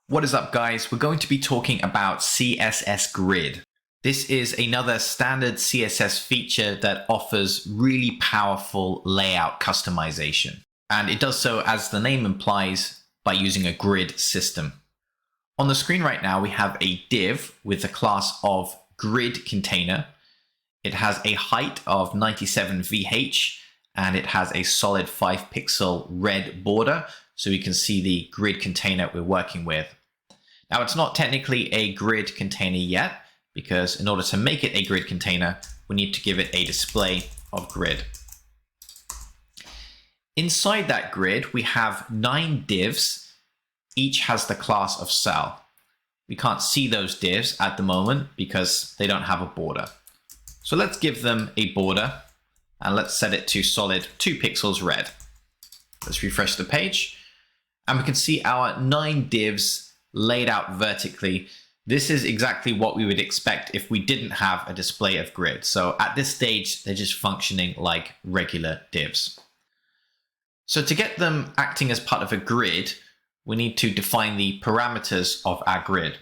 What is up, guys? We're going to be talking about CSS Grid. This is another standard CSS feature that offers really powerful layout customization. And it does so, as the name implies, by using a grid system. On the screen right now, we have a div with the class of grid container. It has a height of 97 VH and it has a solid 5-pixel red border, so we can see the grid container we're working with. Now, it's not technically a grid container yet, because in order to make it a grid container, we need to give it a display of grid. Inside that grid, we have 9 divs. Each has the class of cell. We can't see those divs at the moment because they don't have a border. So let's give them a border and let's set it to solid 2 pixels red. Let's refresh the page and we can see our 9 divs laid out vertically. This is exactly what we would expect if we didn't have a display of grid. So at this stage, they're just functioning like regular divs. So to get them acting as part of a grid, we need to define the parameters of our grid.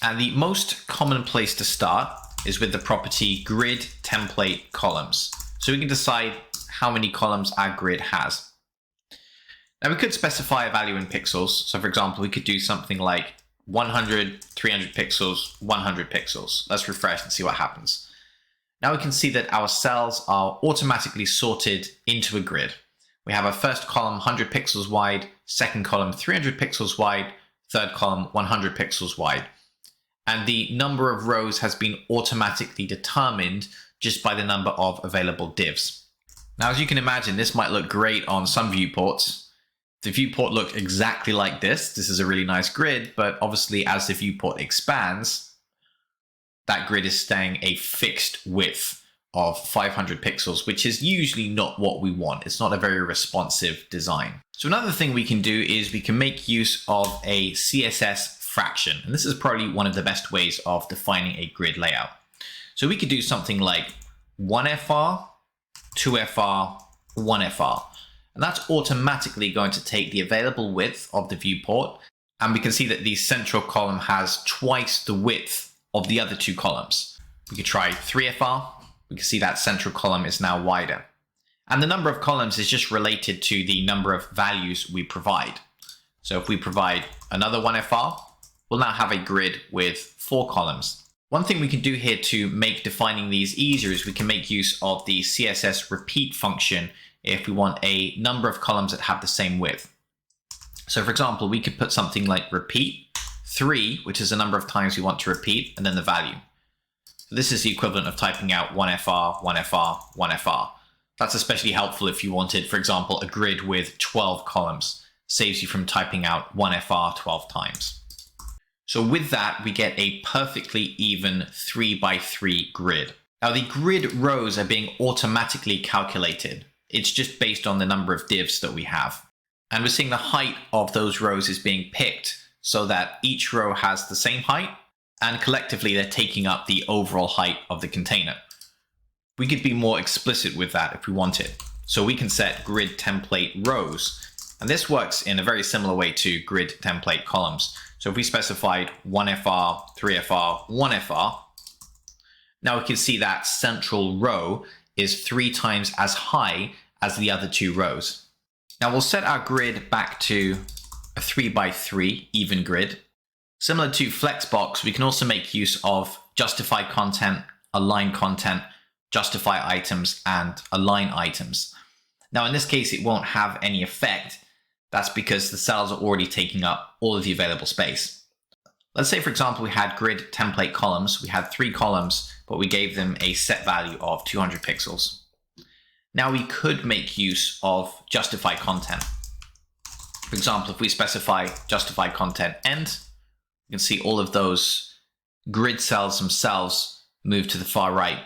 And the most common place to start is with the property grid template columns. So we can decide how many columns our grid has. Now we could specify a value in pixels. So for example, we could do something like 100, 300 pixels, 100 pixels. Let's refresh and see what happens. Now we can see that our cells are automatically sorted into a grid. We have our first column 100 pixels wide, second column 300 pixels wide, third column 100 pixels wide. And the number of rows has been automatically determined just by the number of available divs. Now, as you can imagine, this might look great on some viewports. The viewport looked exactly like this. This is a really nice grid, but obviously as the viewport expands, that grid is staying a fixed width of 500 pixels, which is usually not what we want. It's not a very responsive design. So another thing we can do is we can make use of a CSS fraction. And this is probably one of the best ways of defining a grid layout. So we could do something like 1FR, 2FR, 1FR. And that's automatically going to take the available width of the viewport. And we can see that the central column has twice the width of the other 2 columns. We could try 3FR. We can see that central column is now wider. And the number of columns is just related to the number of values we provide. So if we provide another 1FR, we'll now have a grid with 4 columns. One thing we can do here to make defining these easier is we can make use of the CSS repeat function if we want a number of columns that have the same width. So for example, we could put something like repeat 3, which is the number of times we want to repeat, and then the value. So this is the equivalent of typing out 1FR, 1FR, 1FR. That's especially helpful if you wanted, for example, a grid with 12 columns. Saves you from typing out 1FR 12 times. So with that, we get a perfectly even 3x3 grid. Now the grid rows are being automatically calculated. It's just based on the number of divs that we have. And we're seeing the height of those rows is being picked so that each row has the same height, and collectively they're taking up the overall height of the container. We could be more explicit with that if we wanted. So we can set grid template rows. And this works in a very similar way to grid template columns. So if we specified 1FR, 3FR, 1FR, now we can see that central row is 3 times as high as the other 2 rows. Now we'll set our grid back to a 3x3 even grid. Similar to Flexbox, we can also make use of justify content, align content, justify items, and align items. Now in this case, it won't have any effect. That's because the cells are already taking up all of the available space. Let's say, for example, we had grid template columns. We had 3 columns, but we gave them a set value of 200 pixels. Now we could make use of justify content. For example, if we specify justify content end, you can see all of those grid cells themselves move to the far right.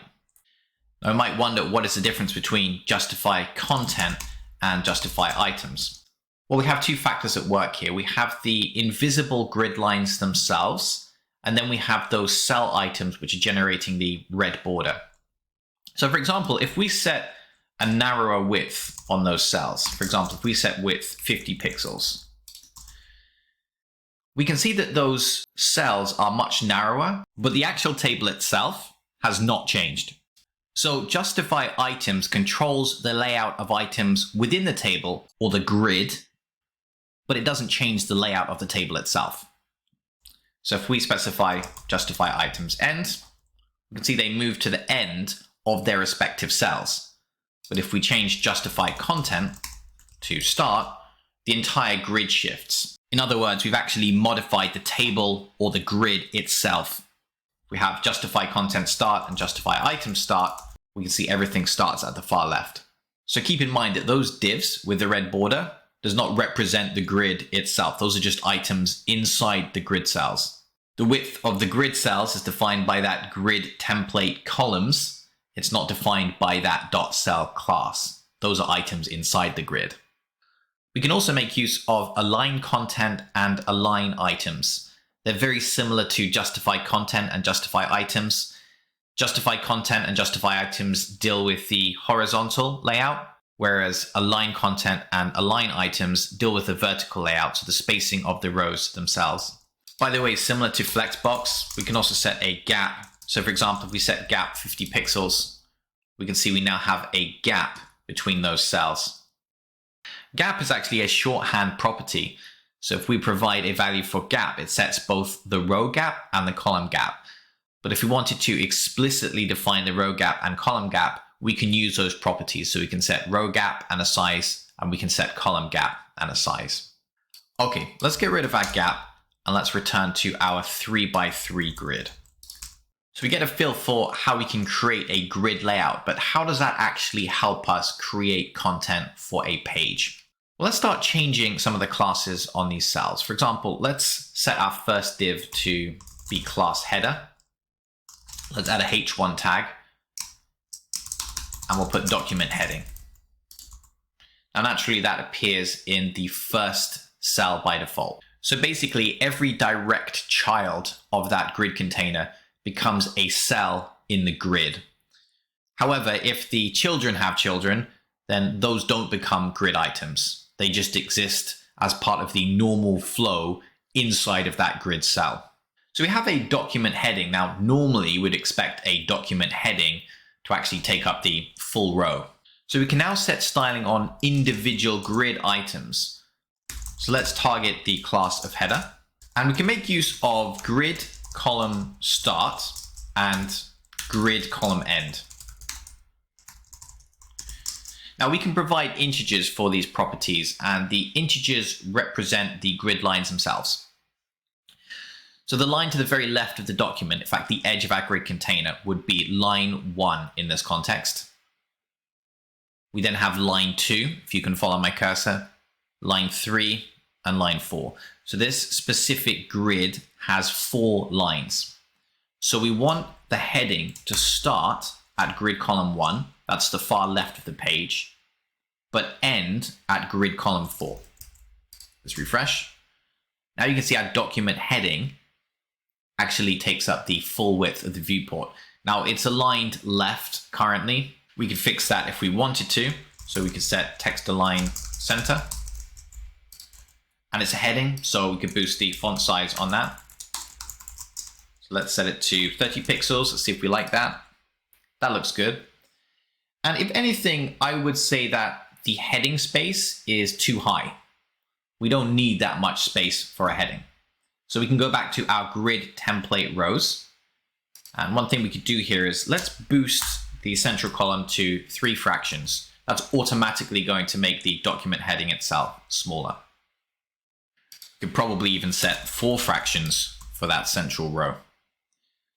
Now we might wonder, what is the difference between justify content and justify items? Well, we have 2 factors at work here. We have the invisible grid lines themselves, and then we have those cell items which are generating the red border. So for example, if we set a narrower width on those cells, for example, if we set width 50 pixels, We can see that those cells are much narrower, but the actual table itself has not changed. So justify items controls the layout of items within the table or the grid, but it doesn't change the layout of the table itself. So if we specify justify items end, we can see they move to the end of their respective cells. But if we change justify content to start, the entire grid shifts. In other words, we've actually modified the table or the grid itself. We have justify content start and justify item start. We can see everything starts at the far left. So keep in mind that those divs with the red border does not represent the grid itself. Those are just items inside the grid cells. The width of the grid cells is defined by that grid template columns. It's not defined by that .cell class. Those are items inside the grid. We can also make use of align content and align items. They're very similar to justify content and justify items. Justify content and justify items deal with the horizontal layout, whereas align content and align items deal with the vertical layout, so the spacing of the rows themselves. By the way, similar to Flexbox, we can also set a gap. So for example, if we set gap 50 pixels, we can see we now have a gap between those cells. Gap is actually a shorthand property. So if we provide a value for gap, it sets both the row gap and the column gap. But if we wanted to explicitly define the row gap and column gap, we can use those properties. So we can set row gap and a size, and we can set column gap and a size. Okay, let's get rid of our gap and let's return to our 3x3 grid. So we get a feel for how we can create a grid layout, but how does that actually help us create content for a page? Well, let's start changing some of the classes on these cells. For example, let's set our first div to be class header. Let's add a h1 tag, and we'll put document heading. Now, naturally, that appears in the first cell by default. So basically, every direct child of that grid container becomes a cell in the grid. However, if the children have children, then those don't become grid items. They just exist as part of the normal flow inside of that grid cell. So we have a document heading. Now, normally you would expect a document heading to actually take up the full row. So we can now set styling on individual grid items. So let's target the class of header, and we can make use of grid column start and grid column end. Now we can provide integers for these properties, and the integers represent the grid lines themselves. So the line to the very left of the document, in fact the edge of our grid container, would be line 1 in this context. We then have line 2, if you can follow my cursor, line 3, and line 4. So this specific grid has 4 lines. So we want the heading to start at grid column 1, that's the far left of the page, but end at grid column 4. Let's refresh. Now you can see our document heading actually takes up the full width of the viewport. Now it's aligned left currently. We could fix that if we wanted to. So we could set text align center. And it's a heading, so we could boost the font size on that. So let's set it to 30 pixels. Let's see if we like that. That looks good. And if anything, I would say that the heading space is too high. We don't need that much space for a heading. So we can go back to our grid template rows. And one thing we could do here is let's boost the central column to 3 fractions. That's automatically going to make the document heading itself smaller. You could probably even set 4 fractions for that central row.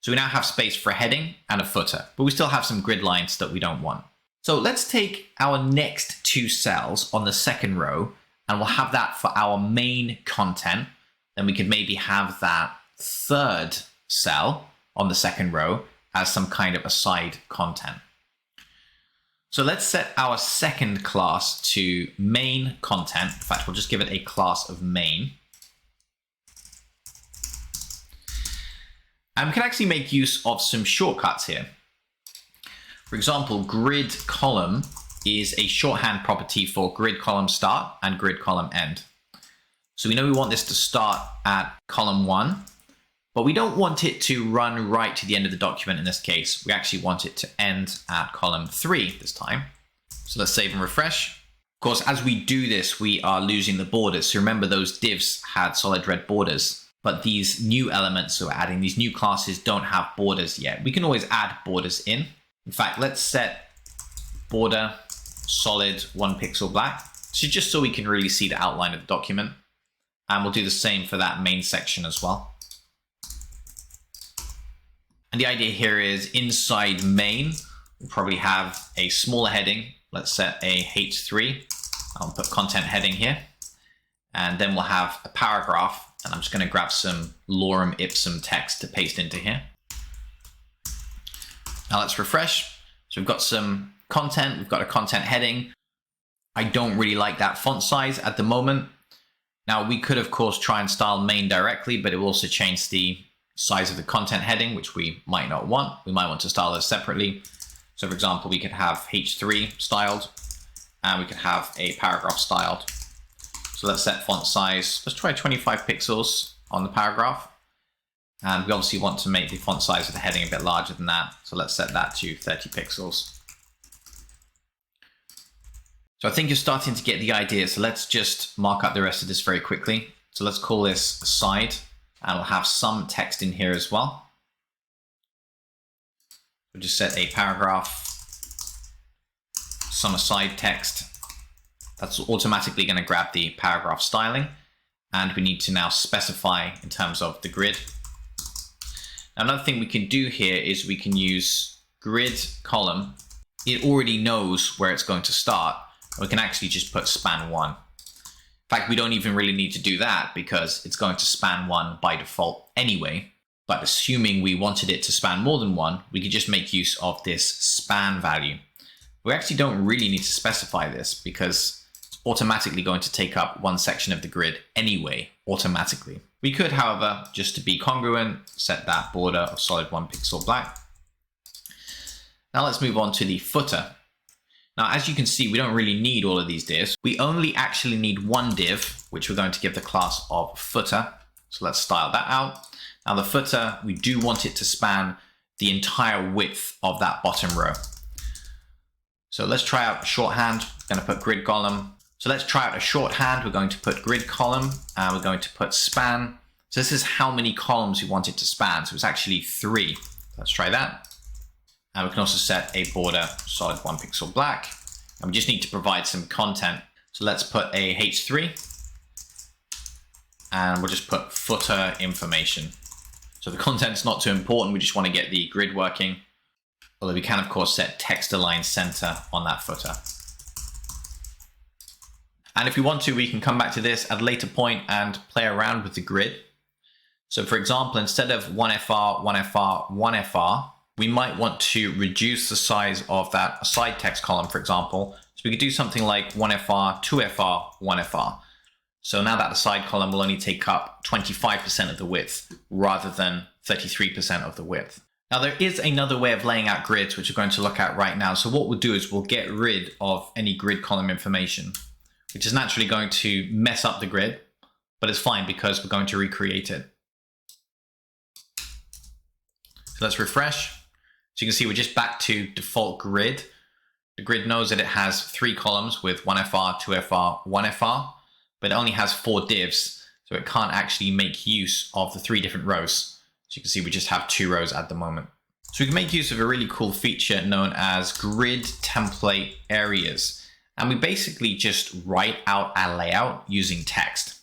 So we now have space for a heading and a footer, but we still have some grid lines that we don't want. So let's take our next 2 cells on the second row, and we'll have that for our main content. Then we could maybe have that third cell on the second row as some kind of aside content. So let's set our second class to main content. In fact, we'll just give it a class of main. And we can actually make use of some shortcuts here. For example, grid column is a shorthand property for grid column start and grid column end. So we know we want this to start at column 1, but we don't want it to run right to the end of the document in this case. We actually want it to end at column 3 this time. So let's save and refresh. Of course, as we do this, we are losing the borders. So remember, those divs had solid red borders, but these new elements, so we're adding these new classes, don't have borders yet. We can always add borders in. In fact, let's set border solid 1 pixel black. So just so we can really see the outline of the document. And we'll do the same for that main section as well. And the idea here is inside main, we'll probably have a smaller heading. Let's set a H3. I'll put content heading here. And then we'll have a paragraph. And I'm just going to grab some lorem ipsum text to paste into here. Now let's refresh. So we've got some content. We've got a content heading. I don't really like that font size at the moment. Now we could, of course, try and style main directly, but it will also change the size of the content heading, which we might not want. We might want to style those separately. So for example, we could have H3 styled, and we could have a paragraph styled. So let's set font size. Let's try 25 pixels on the paragraph. And we obviously want to make the font size of the heading a bit larger than that. So let's set that to 30 pixels. So I think you're starting to get the idea. So let's just mark up the rest of this very quickly. So let's call this aside, and we'll have some text in here as well. We'll just set a paragraph, some aside text. That's automatically going to grab the paragraph styling. And we need to now specify in terms of the grid. Now, another thing we can do here is we can use grid column. It already knows where it's going to start. And we can actually just put span 1. In fact, we don't even really need to do that because it's going to span 1 by default anyway. But assuming we wanted it to span more than 1, we could just make use of this span value. We actually don't really need to specify this because it's automatically going to take up one section of the grid anyway, automatically. We could, however, just to be congruent, set that border of solid 1 pixel black. Now let's move on to the footer. Now, as you can see, we don't really need all of these divs. We only actually need one div, which we're going to give the class of footer. So let's style that out. Now the footer, we do want it to span the entire width of that bottom row. So let's try out shorthand. I'm going to put grid column. So let's try out a shorthand. We're going to put grid column, and we're going to put span. So this is how many columns we want it to span. So it's actually 3. Let's try that. And we can also set a border solid 1 pixel black. And we just need to provide some content. So let's put a H3. And we'll just put footer information. So the content's not too important. We just want to get the grid working. Although we can, of course, set text align center on that footer. And if we want to, we can come back to this at a later point and play around with the grid. So for example, instead of 1FR, 1FR, 1FR, we might want to reduce the size of that aside text column, for example. So we could do something like 1FR, 2FR, 1FR. So now that aside column will only take up 25% of the width rather than 33% of the width. Now there is another way of laying out grids, which we're going to look at right now. So what we'll do is we'll get rid of any grid column information, which is naturally going to mess up the grid, but it's fine because we're going to recreate it. So let's refresh. So you can see we're just back to default grid. The grid knows that it has 3 columns with 1FR, 2FR, 1FR, but it only has 4 divs, so it can't actually make use of the 3 different rows. So you can see we just have 2 rows at the moment. So we can make use of a really cool feature known as grid template areas. And we basically just write out our layout using text.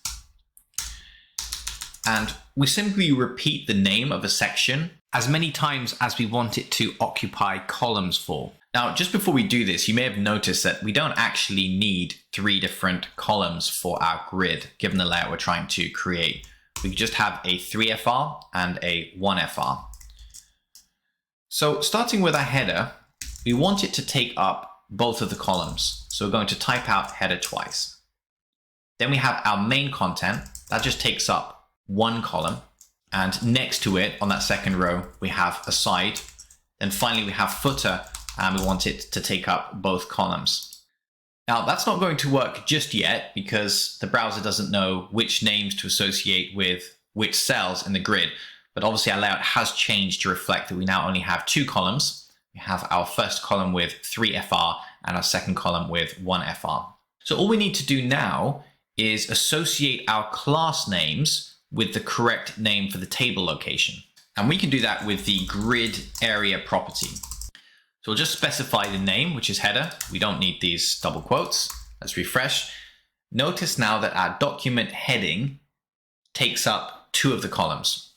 And we simply repeat the name of a section as many times as we want it to occupy columns for. Now, just before we do this, you may have noticed that we don't actually need 3 different columns for our grid, given the layout we're trying to create. We could just have a 3FR and a 1FR. So starting with our header, we want it to take up both of the columns. So we're going to type out header twice. Then we have our main content. That just takes up 1 column. And next to it, on that second row, we have aside. Then finally, we have footer, and we want it to take up both columns. Now, that's not going to work just yet because the browser doesn't know which names to associate with which cells in the grid. But obviously our layout has changed to reflect that we now only have 2 columns. We have our first column with 3 FR and our second column with 1 FR. So all we need to do now is associate our class names with the correct name for the table location. And we can do that with the grid area property. So we'll just specify the name, which is header. We don't need these double quotes. Let's refresh. Notice now that our document heading takes up 2 of the columns.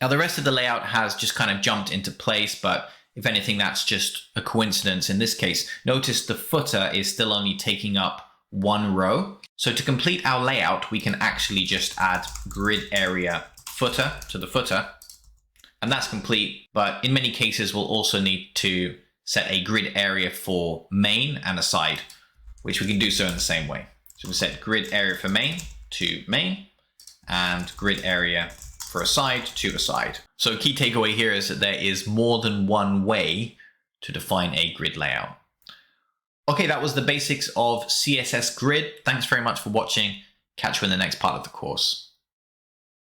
Now the rest of the layout has just kind of jumped into place, but if anything, that's just a coincidence in this case. Notice the footer is still only taking up 1 row. So to complete our layout, we can actually just add grid area footer to the footer. And that's complete, but in many cases, we'll also need to set a grid area for main and aside, which we can do so in the same way. So we'll set grid area for main to main and grid area for aside to aside. So key takeaway here is that there is more than one way to define a grid layout. Okay, that was the basics of CSS Grid. Thanks very much for watching. Catch you in the next part of the course.